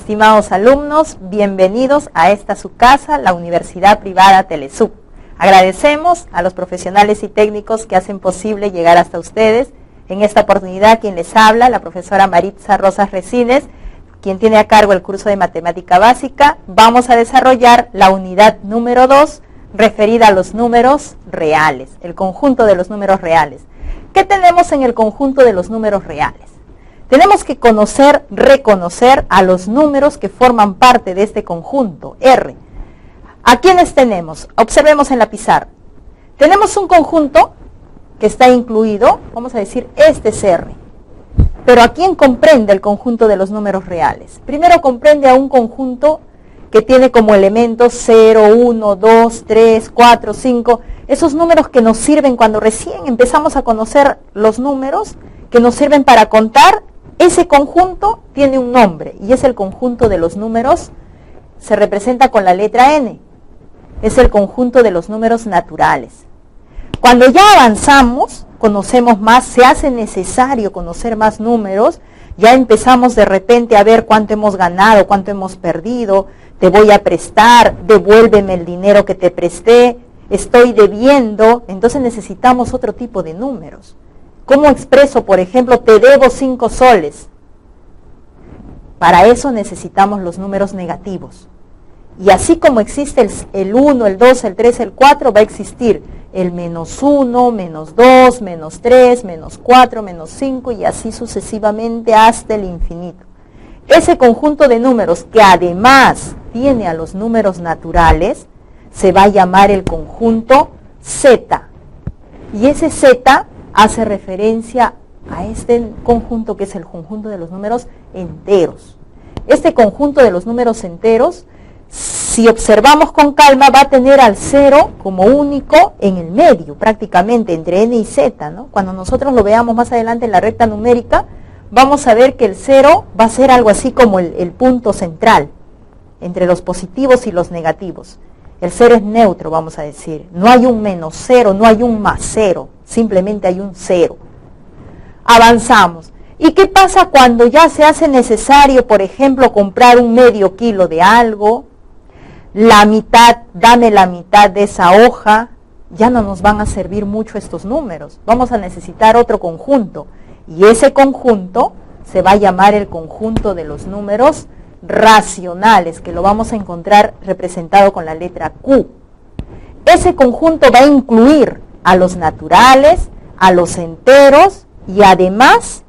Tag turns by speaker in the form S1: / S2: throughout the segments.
S1: Estimados alumnos, bienvenidos a esta su casa, la Universidad Privada Telesub. Agradecemos a los profesionales y técnicos que hacen posible llegar hasta ustedes. En esta oportunidad, quien les habla, la profesora Maritza Rosas Resines, quien tiene a cargo el curso de Matemática Básica. Vamos a desarrollar la unidad número 2, referida a los números reales, el conjunto de los números reales. ¿Qué tenemos en el conjunto de los números reales? Tenemos que reconocer a los números que forman parte de este conjunto, R. ¿A quiénes tenemos? Observemos en la pizarra. Tenemos un conjunto que está incluido, vamos a decir, este es R. Pero ¿a quién comprende el conjunto de los números reales? Primero comprende a un conjunto que tiene como elementos 0, 1, 2, 3, 4, 5, esos números que nos sirven cuando recién empezamos a conocer los números, que nos sirven para contar. Ese conjunto tiene un nombre y es el conjunto de los números, se representa con la letra N, es el conjunto de los números naturales. Cuando ya avanzamos, conocemos más, se hace necesario conocer más números, ya empezamos de repente a ver cuánto hemos ganado, cuánto hemos perdido, te voy a prestar, devuélveme el dinero que te presté, estoy debiendo, entonces necesitamos otro tipo de números. ¿Cómo expreso, por ejemplo, te debo 5 soles? Para eso necesitamos los números negativos. Y así como existe el 1, el 2, el 3, el 4, va a existir el menos 1, menos 2, menos 3, menos 4, menos 5 y así sucesivamente hasta el infinito. Ese conjunto de números que además tiene a los números naturales se va a llamar el conjunto Z. Y ese Z hace referencia a este conjunto que es el conjunto de los números enteros. Este conjunto de los números enteros, si observamos con calma, va a tener al 0 como único en el medio, prácticamente entre n y z, ¿no? Cuando nosotros lo veamos más adelante en la recta numérica, vamos a ver que el 0 va a ser algo así como el punto central entre los positivos y los negativos. El 0 es neutro, vamos a decir. No hay un menos 0, no hay un más 0, simplemente hay un 0. Avanzamos. ¿Y qué pasa cuando ya se hace necesario, por ejemplo, comprar un medio kilo de algo? La mitad, dame la mitad de esa hoja. Ya no nos van a servir mucho estos números. Vamos a necesitar otro conjunto. Y ese conjunto se va a llamar el conjunto de los números racionales, que lo vamos a encontrar representado con la letra Q. Ese conjunto va a incluir a los naturales, a los enteros y además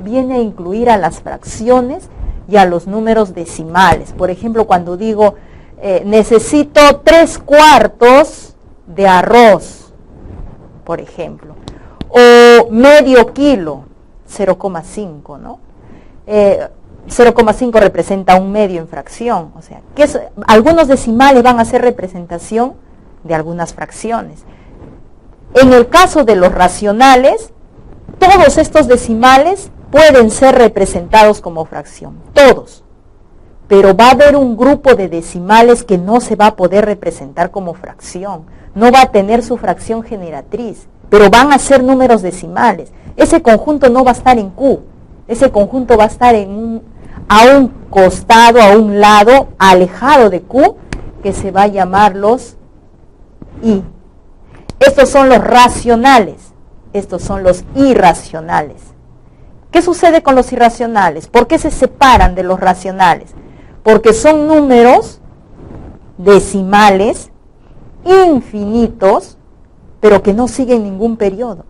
S1: viene a incluir a las fracciones y a los números decimales. Por ejemplo, cuando digo necesito 3/4 de arroz, por ejemplo, o medio kilo, 0,5, ¿no? 0,5 representa un medio en fracción, o sea, que algunos decimales van a ser representación de algunas fracciones. En el caso de los racionales, todos estos decimales pueden ser representados como fracción, todos, pero va a haber un grupo de decimales que no se va a poder representar como fracción, no va a tener su fracción generatriz, pero van a ser números decimales. Ese conjunto no va a estar en Q, ese conjunto va a estar a un costado, a un lado, alejado de Q, que se va a llamar los I. Estos son los racionales, estos son los irracionales. ¿Qué sucede con los irracionales? ¿Por qué se separan de los racionales? Porque son números decimales infinitos, pero que no siguen ningún periodo.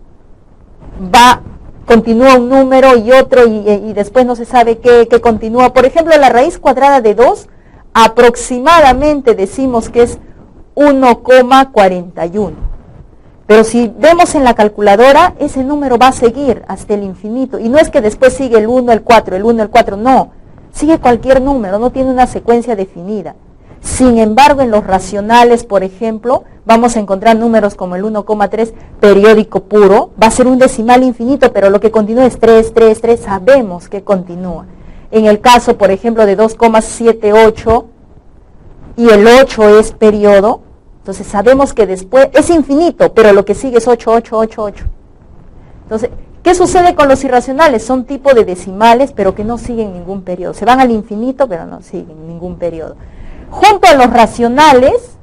S1: Continúa un número y otro y después no se sabe qué continúa. Por ejemplo, la raíz cuadrada de 2 aproximadamente decimos que es 1,41. Pero si vemos en la calculadora, ese número va a seguir hasta el infinito. Y no es que después sigue el 1, el 4, el 1, el 4, no. Sigue cualquier número, no tiene una secuencia definida. Sin embargo, en los racionales, por ejemplo, vamos a encontrar números como el 1,3 periódico puro. Va a ser un decimal infinito, pero lo que continúa es 3, 3, 3. Sabemos que continúa. En el caso, por ejemplo, de 2,78 y el 8 es periodo, entonces sabemos que después es infinito, pero lo que sigue es 8, 8, 8, 8. Entonces, ¿Qué sucede con los irracionales? Son tipo de decimales, pero que no siguen ningún periodo. Se van al infinito, pero no siguen ningún periodo. Junto a los racionales,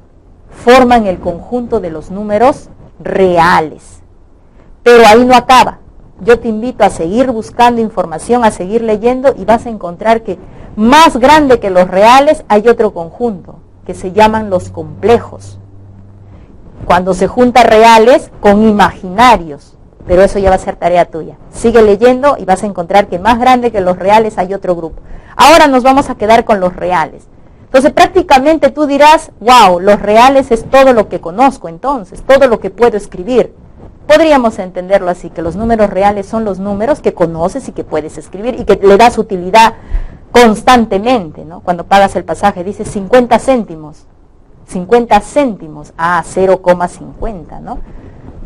S1: forman el conjunto de los números reales. Pero ahí no acaba. Yo te invito a seguir buscando información, a seguir leyendo, y vas a encontrar que más grande que los reales hay otro conjunto, que se llaman los complejos. Cuando se juntan reales con imaginarios. Pero eso ya va a ser tarea tuya. Sigue leyendo y vas a encontrar que más grande que los reales hay otro grupo. Ahora nos vamos a quedar con los reales. Entonces prácticamente tú dirás, wow, los reales es todo lo que conozco entonces, todo lo que puedo escribir. Podríamos entenderlo así, que los números reales son los números que conoces y que puedes escribir y que le das utilidad constantemente, ¿no? Cuando pagas el pasaje dices 50 céntimos. 50 céntimos, 0,50, ¿no?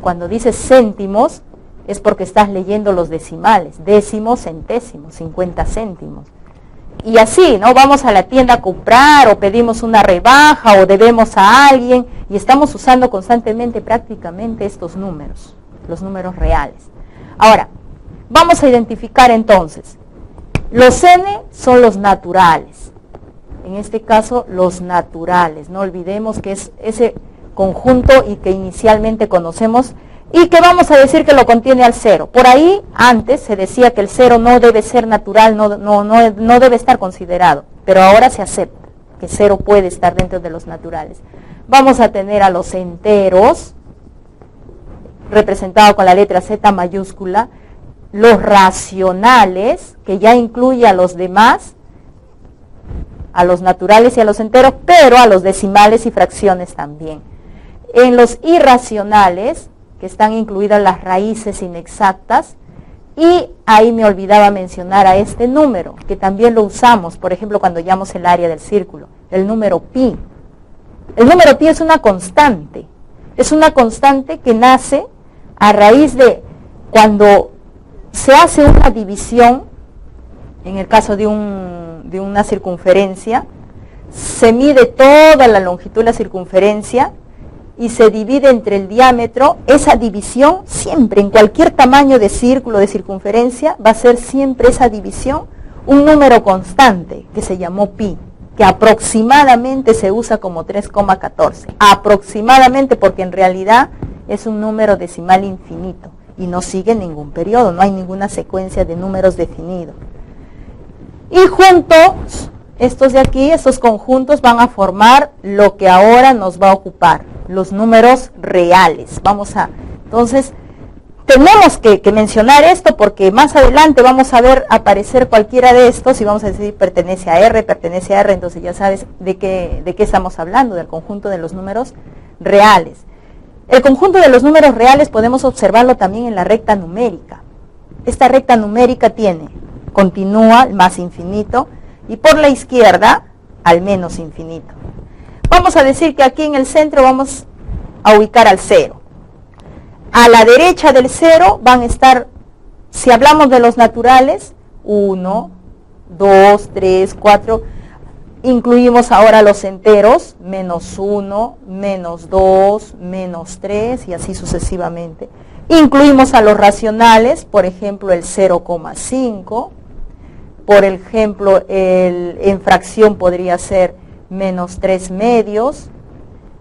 S1: Cuando dices céntimos es porque estás leyendo los decimales, décimos, centésimos, 50 céntimos. Y así, ¿no? Vamos a la tienda a comprar o pedimos una rebaja o debemos a alguien y estamos usando constantemente prácticamente estos números, los números reales. Ahora, vamos a identificar entonces, los n son los naturales. En este caso, los naturales. No olvidemos que es ese conjunto y que inicialmente conocemos y que vamos a decir que lo contiene al cero. Por ahí antes se decía que el cero no debe ser natural, no debe estar considerado, pero ahora se acepta que cero puede estar dentro de los naturales. Vamos a tener a los enteros, representados con la letra Z mayúscula, los racionales, que ya incluye a los demás, a los naturales y a los enteros, pero a los decimales y fracciones también. En los irracionales, que están incluidas las raíces inexactas, y ahí me olvidaba mencionar a este número, que también lo usamos, por ejemplo, cuando hallamos el área del círculo, el número pi. El número pi es una constante que nace a raíz de cuando se hace una división, en el caso de una circunferencia, se mide toda la longitud de la circunferencia, y se divide entre el diámetro. Esa división siempre, en cualquier tamaño de círculo, de circunferencia, va a ser siempre esa división un número constante que se llamó pi, que aproximadamente se usa como 3,14. Aproximadamente, porque en realidad es un número decimal infinito y no sigue ningún periodo, no hay ninguna secuencia de números definido. Y juntos, estos de aquí, estos conjuntos van a formar lo que ahora nos va a ocupar, los números reales. Entonces, tenemos que mencionar esto porque más adelante vamos a ver aparecer cualquiera de estos y vamos a decir pertenece a R, entonces ya sabes de qué estamos hablando, del conjunto de los números reales. El conjunto de los números reales podemos observarlo también en la recta numérica. Esta recta numérica continúa al más infinito, y por la izquierda al menos infinito. Vamos a decir que aquí en el centro vamos a ubicar al 0. A la derecha del 0 van a estar, si hablamos de los naturales, 1, 2, 3, 4. Incluimos ahora los enteros, menos 1, menos 2, menos 3 y así sucesivamente. Incluimos a los racionales, por ejemplo el 0,5. Por ejemplo, en fracción podría ser menos 3 medios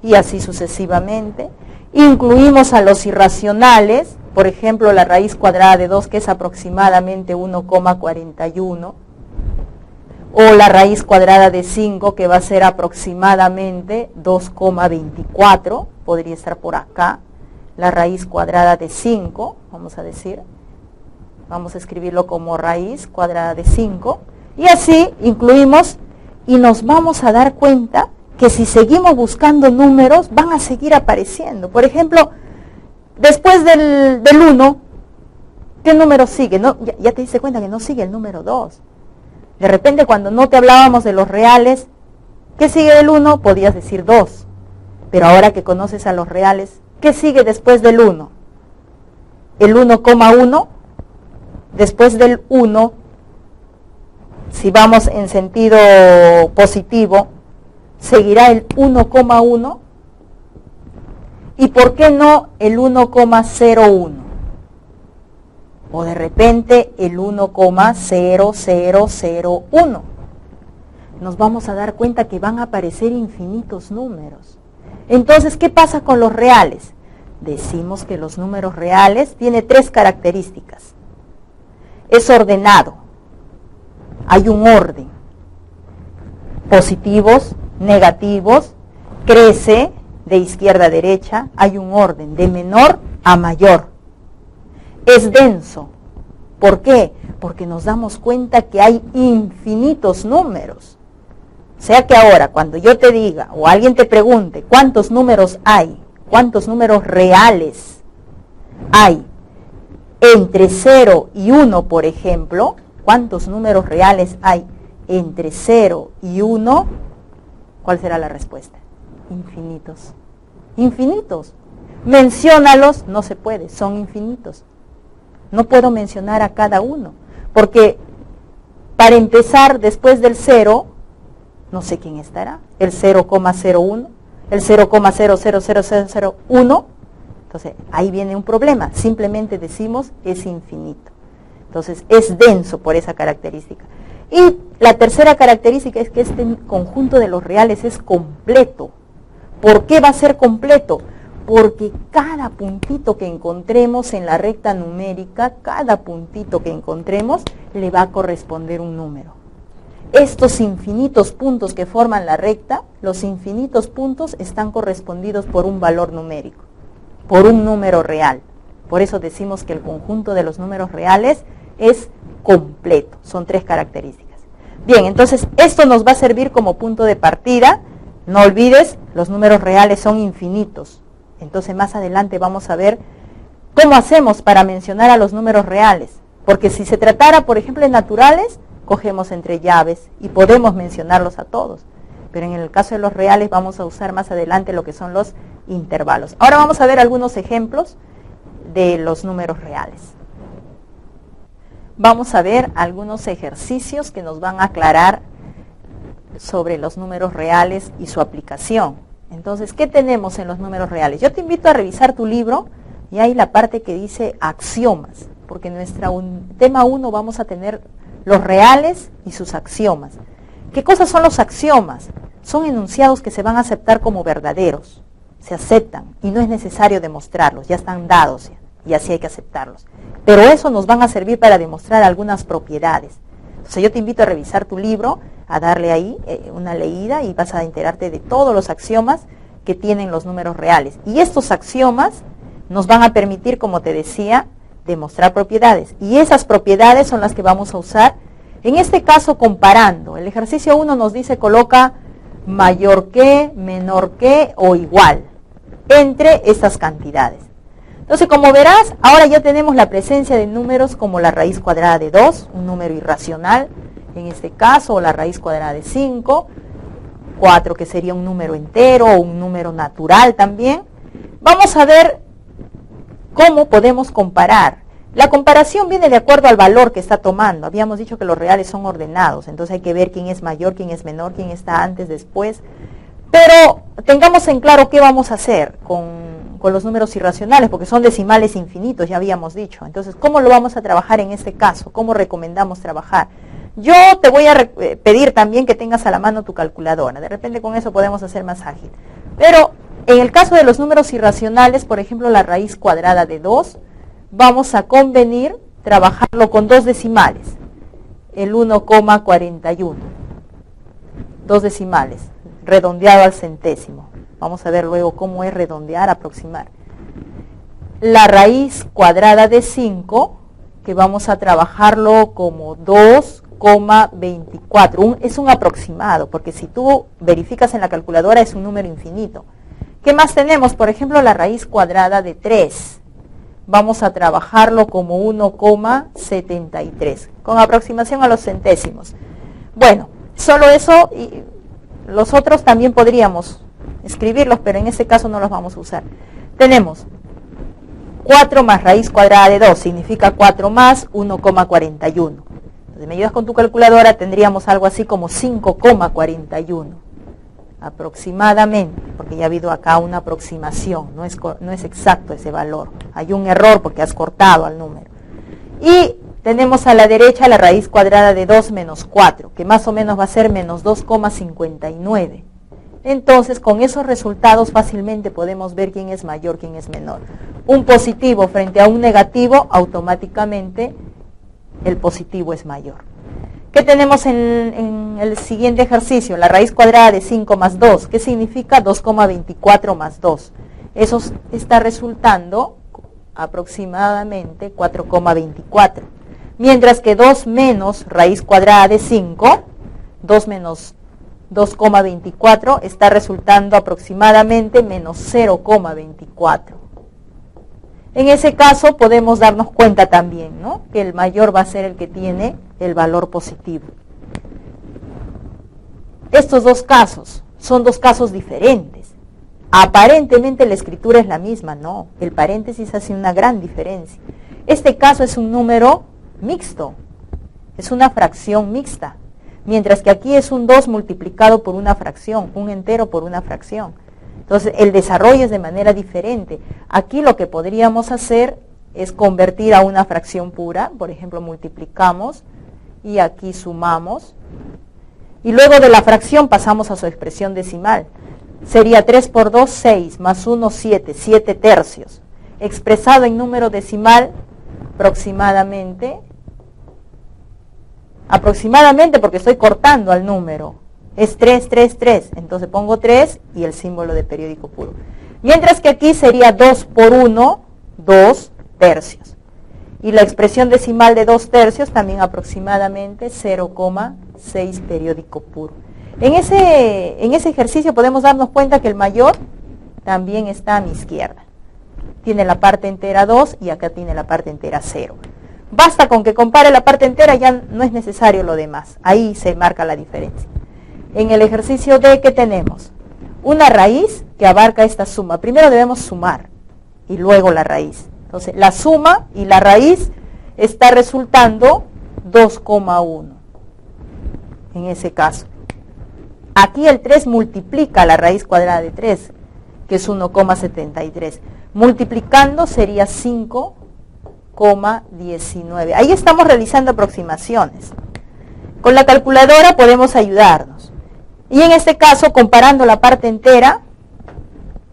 S1: y así sucesivamente. Incluimos a los irracionales, por ejemplo, la raíz cuadrada de 2, que es aproximadamente 1,41, o la raíz cuadrada de 5, que va a ser aproximadamente 2,24, podría estar por acá. La raíz cuadrada de 5, vamos a decir. Vamos a escribirlo como raíz cuadrada de 5. Y así incluimos y nos vamos a dar cuenta que si seguimos buscando números van a seguir apareciendo. Por ejemplo, después del 1, ¿qué número sigue? No, ya te diste cuenta que no sigue el número 2. De repente cuando no te hablábamos de los reales, ¿qué sigue del 1? Podías decir 2. Pero ahora que conoces a los reales, ¿qué sigue después del 1? El 1,1. Después del 1, si vamos en sentido positivo, seguirá el 1,1. ¿Y por qué no el 1,01? o de repente el 1,0001. Nos vamos a dar cuenta que van a aparecer infinitos números. Entonces, ¿qué pasa con los reales? Decimos que los números reales tienen 3 características. Es ordenado, hay un orden, positivos, negativos, crece de izquierda a derecha, hay un orden, de menor a mayor. Es denso. ¿Por qué? Porque nos damos cuenta que hay infinitos números. O sea que ahora, cuando yo te diga, o alguien te pregunte, ¿cuántos números hay? ¿Cuántos números reales hay? Entre 0 y 1, por ejemplo, ¿cuántos números reales hay entre 0 y 1? ¿Cuál será la respuesta? Infinitos. Infinitos. Menciónalos, no se puede, son infinitos. No puedo mencionar a cada uno, porque para empezar, después del 0, no sé quién estará, el 0,01, el 0,000001, entonces ahí viene un problema, simplemente decimos es infinito. Entonces es denso por esa característica. Y la tercera característica es que este conjunto de los reales es completo. ¿Por qué va a ser completo? Porque cada puntito que encontremos en la recta numérica, cada puntito que encontremos, le va a corresponder un número. Estos infinitos puntos que forman la recta, los infinitos puntos están correspondidos por un valor numérico, por un número real. Por eso decimos que el conjunto de los números reales es completo, son 3 características. Bien, entonces esto nos va a servir como punto de partida. No olvides, los números reales son infinitos. Entonces más adelante vamos a ver cómo hacemos para mencionar a los números reales. Porque si se tratara, por ejemplo, de naturales, cogemos entre llaves y podemos mencionarlos a todos. Pero en el caso de los reales vamos a usar más adelante lo que son los intervalos. Ahora vamos a ver algunos ejemplos de los números reales. Vamos a ver algunos ejercicios que nos van a aclarar sobre los números reales y su aplicación. Entonces, ¿qué tenemos en los números reales? Yo te invito a revisar tu libro y hay la parte que dice axiomas, porque en nuestro tema 1 vamos a tener los reales y sus axiomas. ¿Qué cosas son los axiomas? Son enunciados que se van a aceptar como verdaderos, se aceptan y no es necesario demostrarlos, ya están dados y así hay que aceptarlos. Pero eso nos van a servir para demostrar algunas propiedades. Entonces yo te invito a revisar tu libro, a darle ahí una leída y vas a enterarte de todos los axiomas que tienen los números reales. Y estos axiomas nos van a permitir, como te decía, demostrar propiedades. Y esas propiedades son las que vamos a usar, en este caso comparando. El ejercicio 1 nos dice coloca mayor que, menor que o igual entre estas cantidades. Entonces, como verás, ahora ya tenemos la presencia de números como la raíz cuadrada de 2, un número irracional, en este caso, o la raíz cuadrada de 5, 4 que sería un número entero o un número natural también. Vamos a ver cómo podemos comparar. La comparación viene de acuerdo al valor que está tomando. Habíamos dicho que los reales son ordenados, entonces hay que ver quién es mayor, quién es menor, quién está antes, después. Pero tengamos en claro qué vamos a hacer con los números irracionales, porque son decimales infinitos, ya habíamos dicho. Entonces, ¿cómo lo vamos a trabajar en este caso? ¿Cómo recomendamos trabajar? Yo te voy a pedir también que tengas a la mano tu calculadora. De repente con eso podemos hacer más ágil. Pero en el caso de los números irracionales, por ejemplo, la raíz cuadrada de 2, vamos a convenir trabajarlo con 2 decimales. El 1,41. 2 decimales, redondeado al centésimo. Vamos a ver luego cómo es redondear, aproximar. La raíz cuadrada de 5, que vamos a trabajarlo como 2,24. Es un aproximado, porque si tú verificas en la calculadora es un número infinito. ¿Qué más tenemos? Por ejemplo, la raíz cuadrada de 3. Vamos a trabajarlo como 1,73, con aproximación a los centésimos. Bueno, solo eso, y los otros también podríamos escribirlos, pero en este caso no los vamos a usar. Tenemos 4 más raíz cuadrada de 2, significa 4 más 1,41. Entonces, me ayudas con tu calculadora, tendríamos algo así como 5,41. Aproximadamente, porque ya ha habido acá una aproximación, no es exacto ese valor. Hay un error porque has cortado al número. Y tenemos a la derecha la raíz cuadrada de 2 menos 4, que más o menos va a ser menos 2,59. Entonces, con esos resultados fácilmente podemos ver quién es mayor, quién es menor. Un positivo frente a un negativo, automáticamente el positivo es mayor. ¿Qué tenemos en el siguiente ejercicio? La raíz cuadrada de 5 más 2, que significa 2,24 más 2. Eso está resultando aproximadamente 4,24. Mientras que 2 menos raíz cuadrada de 5, 2 menos 2,24 está resultando aproximadamente menos 0,24. En ese caso podemos darnos cuenta también, ¿no?, que el mayor va a ser el que tiene el valor positivo. Estos dos casos son dos casos diferentes. Aparentemente la escritura es la misma, no, el paréntesis hace una gran diferencia. Este caso es un número mixto, es una fracción mixta, mientras que aquí es un 2 multiplicado por una fracción, un entero por una fracción. Entonces el desarrollo es de manera diferente. Aquí lo que podríamos hacer es convertir a una fracción pura, por ejemplo multiplicamos y aquí sumamos, y luego de la fracción pasamos a su expresión decimal. Sería 3 por 2, 6, más 1, 7, 7 tercios. Expresado en número decimal, aproximadamente porque estoy cortando al número, es 3, 3, 3, entonces pongo 3 y el símbolo de periódico puro. Mientras que aquí sería 2 por 1, 2 tercios. Y la expresión decimal de 2 tercios también aproximadamente 0,6 periódico puro. En ese ejercicio podemos darnos cuenta que el mayor también está a mi izquierda. Tiene la parte entera 2 y acá tiene la parte entera 0. Basta con que compare la parte entera, ya no es necesario lo demás. Ahí se marca la diferencia. En el ejercicio D, ¿qué tenemos? Una raíz que abarca esta suma. Primero debemos sumar y luego la raíz. Entonces, la suma y la raíz está resultando 2,1 en ese caso. Aquí el 3 multiplica la raíz cuadrada de 3, que es 1,73. Multiplicando sería 5,19. Ahí estamos realizando aproximaciones. Con la calculadora podemos ayudarnos. Y en este caso, comparando la parte entera,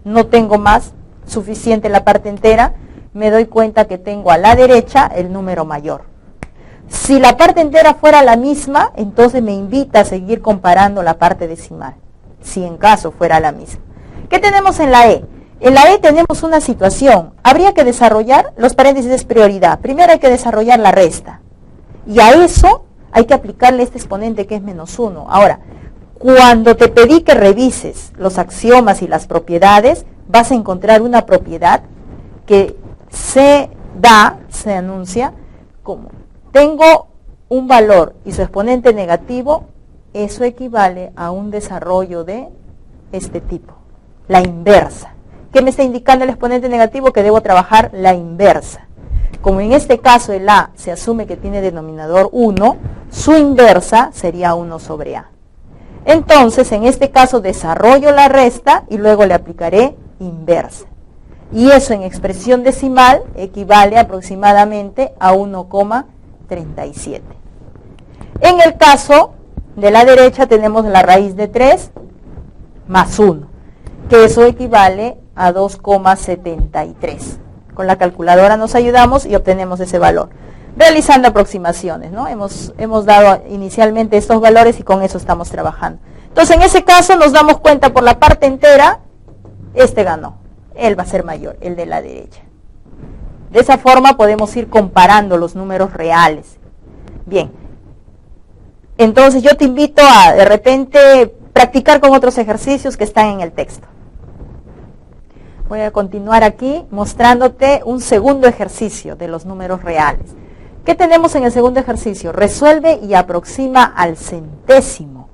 S1: no tengo más suficiente la parte entera, me doy cuenta que tengo a la derecha el número mayor. Si la parte entera fuera la misma, entonces me invita a seguir comparando la parte decimal, si en caso fuera la misma. ¿Qué tenemos en la E? En la E tenemos una situación. Habría que desarrollar, los paréntesis es prioridad. Primero hay que desarrollar la resta. Y a eso hay que aplicarle este exponente que es menos 1. Ahora, cuando te pedí que revises los axiomas y las propiedades, vas a encontrar una propiedad que se anuncia como: tengo un valor y su exponente negativo, eso equivale a un desarrollo de este tipo, la inversa. ¿Qué me está indicando el exponente negativo? Que debo trabajar la inversa. Como en este caso el A se asume que tiene denominador 1, su inversa sería 1 sobre A. Entonces, en este caso desarrollo la resta y luego le aplicaré inversa. Y eso en expresión decimal equivale aproximadamente a 1,37. En el caso de la derecha tenemos la raíz de 3 más 1, que eso equivale a 2,73. Con la calculadora nos ayudamos y obtenemos ese valor, realizando aproximaciones, ¿no? Hemos dado inicialmente estos valores y con eso estamos trabajando. Entonces, en ese caso nos damos cuenta por la parte entera, este ganó, él va a ser mayor, el de la derecha. De esa forma podemos ir comparando los números reales. Bien, entonces yo te invito a de repente practicar con otros ejercicios que están en el texto. Voy a continuar aquí mostrándote un segundo ejercicio de los números reales. ¿Qué tenemos en el segundo ejercicio? Resuelve y aproxima al centésimo.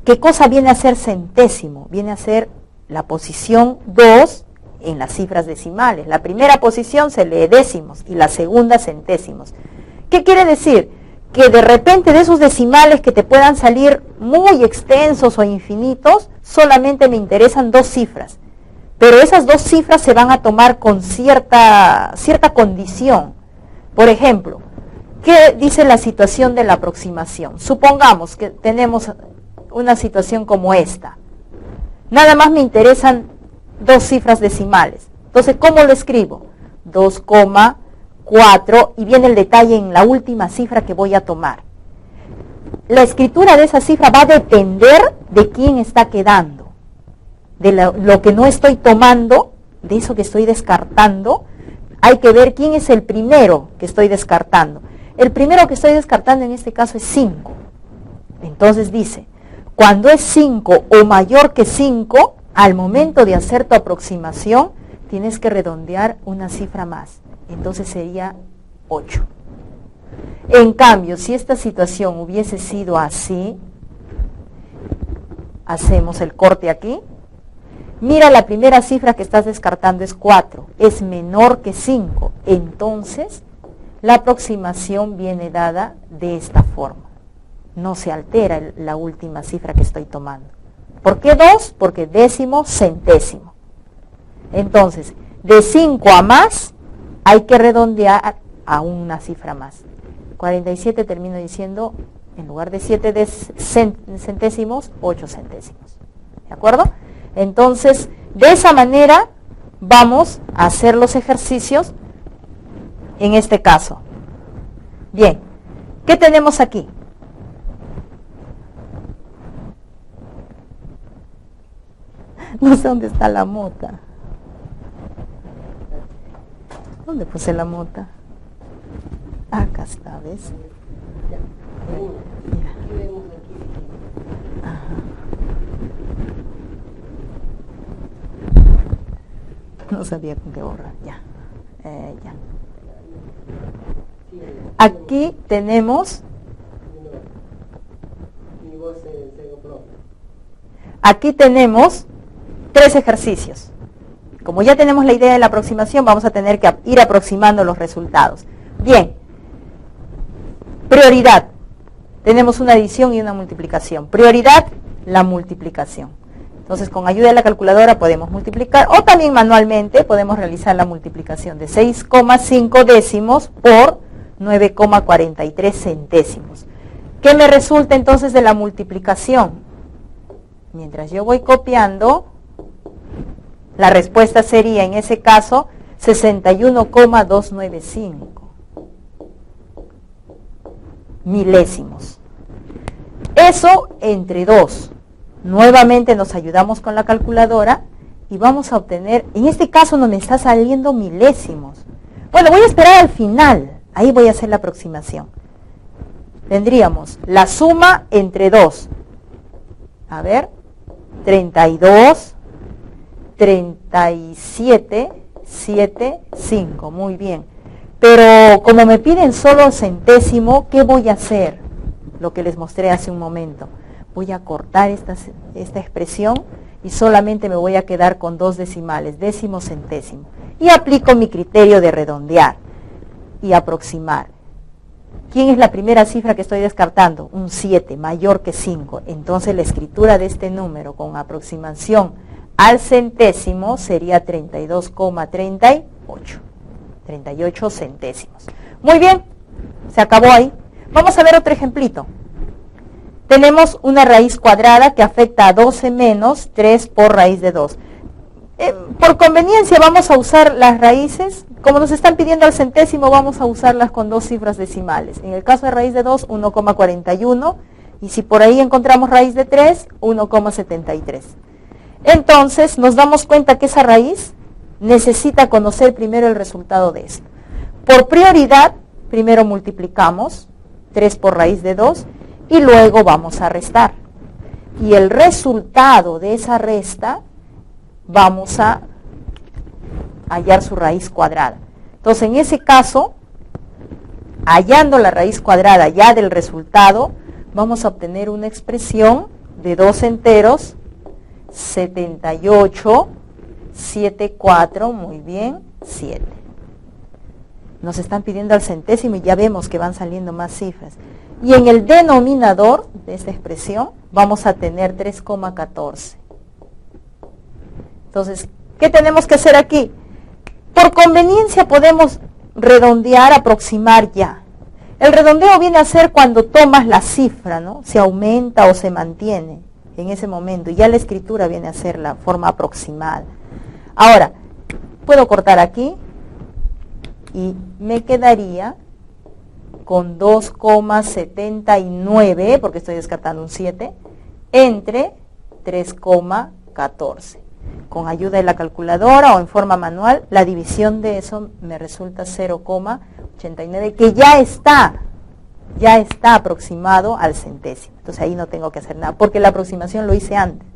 S1: ¿Qué cosa viene a ser centésimo? Viene a ser la posición 2 en las cifras decimales. La primera posición se lee décimos y la segunda centésimos. ¿Qué quiere decir? Que de repente de esos decimales que te puedan salir muy extensos o infinitos, solamente me interesan 2 cifras. Pero esas 2 cifras se van a tomar con cierta condición. Por ejemplo, ¿Qué dice la situación de la aproximación? Supongamos que tenemos una situación como esta. Nada más me interesan dos cifras decimales. Entonces, ¿cómo lo escribo? 2,4 y viene el detalle en la última cifra que voy a tomar. La escritura de esa cifra va a depender de quién está quedando, de lo que no estoy tomando, de eso que estoy descartando. Hay que ver quién es el primero que estoy descartando. El primero que estoy descartando en este caso es 5. Entonces dice, cuando es 5 o mayor que 5, al momento de hacer tu aproximación, tienes que redondear una cifra más. Entonces sería 8. En cambio, si esta situación hubiese sido así, hacemos el corte aquí. Mira, la primera cifra que estás descartando es 4, es menor que 5. Entonces, la aproximación viene dada de esta forma. No se altera la última cifra que estoy tomando. ¿Por qué 2? Porque décimo, centésimo. Entonces, de 5 a más, hay que redondear a una cifra más. 47 termino diciendo, en lugar de 7 centésimos, 8 centésimos. ¿De acuerdo? Entonces, de esa manera vamos a hacer los ejercicios en este caso. Bien, ¿qué tenemos aquí? No sé dónde está la mota. ¿Dónde puse la mota? Acá está, ¿ves? Mira. Ajá. No sabía con qué borrar, ya. Ya. Aquí tenemos tres ejercicios. Como ya tenemos la idea de la aproximación, vamos a tener que ir aproximando los resultados. Bien, prioridad. Tenemos una adición y una multiplicación. Prioridad, la multiplicación. Entonces, con ayuda de la calculadora podemos multiplicar, o también manualmente podemos realizar la multiplicación de 6,5 décimos por 9,43 centésimos. ¿Qué me resulta entonces de la multiplicación? Mientras yo voy copiando, la respuesta sería, en ese caso, 61,295 milésimos. Eso entre 2. Nuevamente nos ayudamos con la calculadora y vamos a obtener, en este caso no me está saliendo milésimos. Bueno, voy a esperar al final, ahí voy a hacer la aproximación. Tendríamos la suma entre 2. A ver, 32, 37, 7, 5, muy bien. Pero como me piden solo centésimo, ¿qué voy a hacer? Lo que les mostré hace un momento. Voy a cortar esta expresión y solamente me voy a quedar con 2 decimales, décimo, centésimo. Y aplico mi criterio de redondear y aproximar. ¿Quién es la primera cifra que estoy descartando? Un 7, mayor que 5. Entonces la escritura de este número con aproximación al centésimo sería 32,38. 38 centésimos. Muy bien, se acabó ahí. Vamos a ver otro ejemplito. Tenemos una raíz cuadrada que afecta a 12 menos 3 por raíz de 2. Por conveniencia vamos a usar las raíces. Como nos están pidiendo al centésimo, vamos a usarlas con 2 cifras decimales. En el caso de raíz de 2, 1,41. Y si por ahí encontramos raíz de 3, 1,73. Entonces nos damos cuenta que esa raíz necesita conocer primero el resultado de esto. Por prioridad, primero multiplicamos 3 por raíz de 2 y luego vamos a restar. Y el resultado de esa resta vamos a hallar su raíz cuadrada. Entonces, en ese caso, hallando la raíz cuadrada ya del resultado, vamos a obtener una expresión de 2 enteros, 78, 74, muy bien, 7. Nos están pidiendo al centésimo y ya vemos que van saliendo más cifras. Y en el denominador de esta expresión vamos a tener 3,14. Entonces, ¿qué tenemos que hacer aquí? Por conveniencia podemos redondear, aproximar ya. El redondeo viene a ser cuando tomas la cifra, ¿no? Se aumenta o se mantiene en ese momento, y ya la escritura viene a ser la forma aproximada. Ahora, puedo cortar aquí y me quedaría con 2,79, porque estoy descartando un 7, entre 3,14. Con ayuda de la calculadora o en forma manual, la división de eso me resulta 0,89, que ya está aproximado al centésimo. Entonces ahí no tengo que hacer nada, porque la aproximación lo hice antes.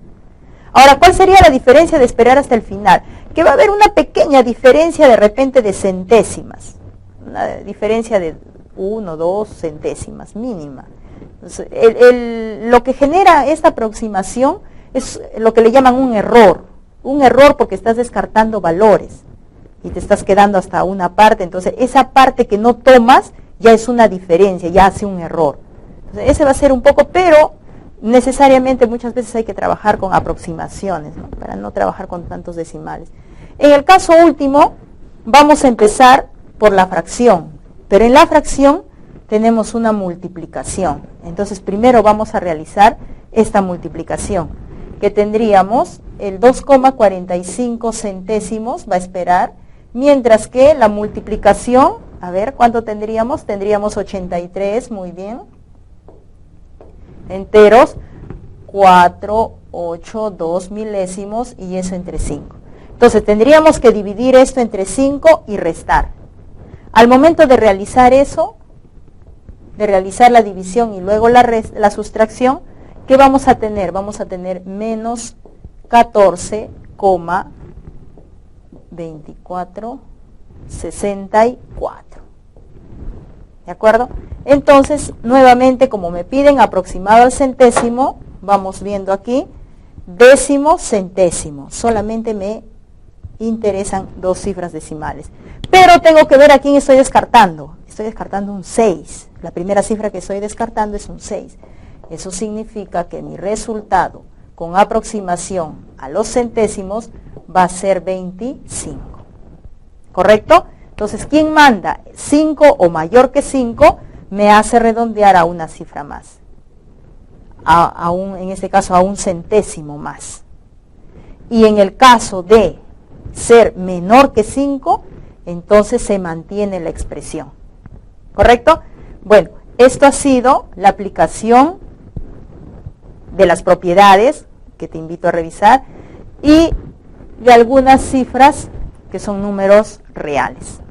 S1: Ahora, ¿cuál sería la diferencia de esperar hasta el final? Que va a haber una pequeña diferencia de repente de centésimas, una diferencia de 1, 2 centésimas mínima. Entonces, lo que genera esta aproximación es lo que le llaman un error porque estás descartando valores y te estás quedando hasta una parte. Entonces esa parte que no tomas ya es una diferencia, ya hace un error. Entonces, ese va a ser un poco, pero necesariamente muchas veces hay que trabajar con aproximaciones, ¿no? Para no trabajar con tantos decimales. En el caso último vamos a empezar por la fracción, pero en la fracción tenemos una multiplicación. Entonces primero vamos a realizar esta multiplicación, que tendríamos el 2,45 centésimos, va a esperar, mientras que la multiplicación, a ver, ¿cuánto tendríamos? Tendríamos 83, muy bien, enteros, 4, 8, 2 milésimos, y eso entre 5. Entonces tendríamos que dividir esto entre 5 y restar. Al momento de realizar eso, de realizar la división y luego la sustracción, ¿qué vamos a tener? Vamos a tener menos 14,2464. ¿De acuerdo? Entonces, nuevamente, como me piden aproximado al centésimo, vamos viendo aquí, décimo, centésimo. Solamente me interesan dos cifras decimales. Pero tengo que ver a quién estoy descartando. Estoy descartando un 6. La primera cifra que estoy descartando es un 6. Eso significa que mi resultado con aproximación a los centésimos va a ser 25. ¿Correcto? Entonces, ¿quién manda 5 o mayor que 5? Me hace redondear a una cifra más. En este caso, a un centésimo más. Y en el caso de ser menor que 5, entonces se mantiene la expresión. ¿Correcto? Bueno, esto ha sido la aplicación de las propiedades, que te invito a revisar, y de algunas cifras que son números reales.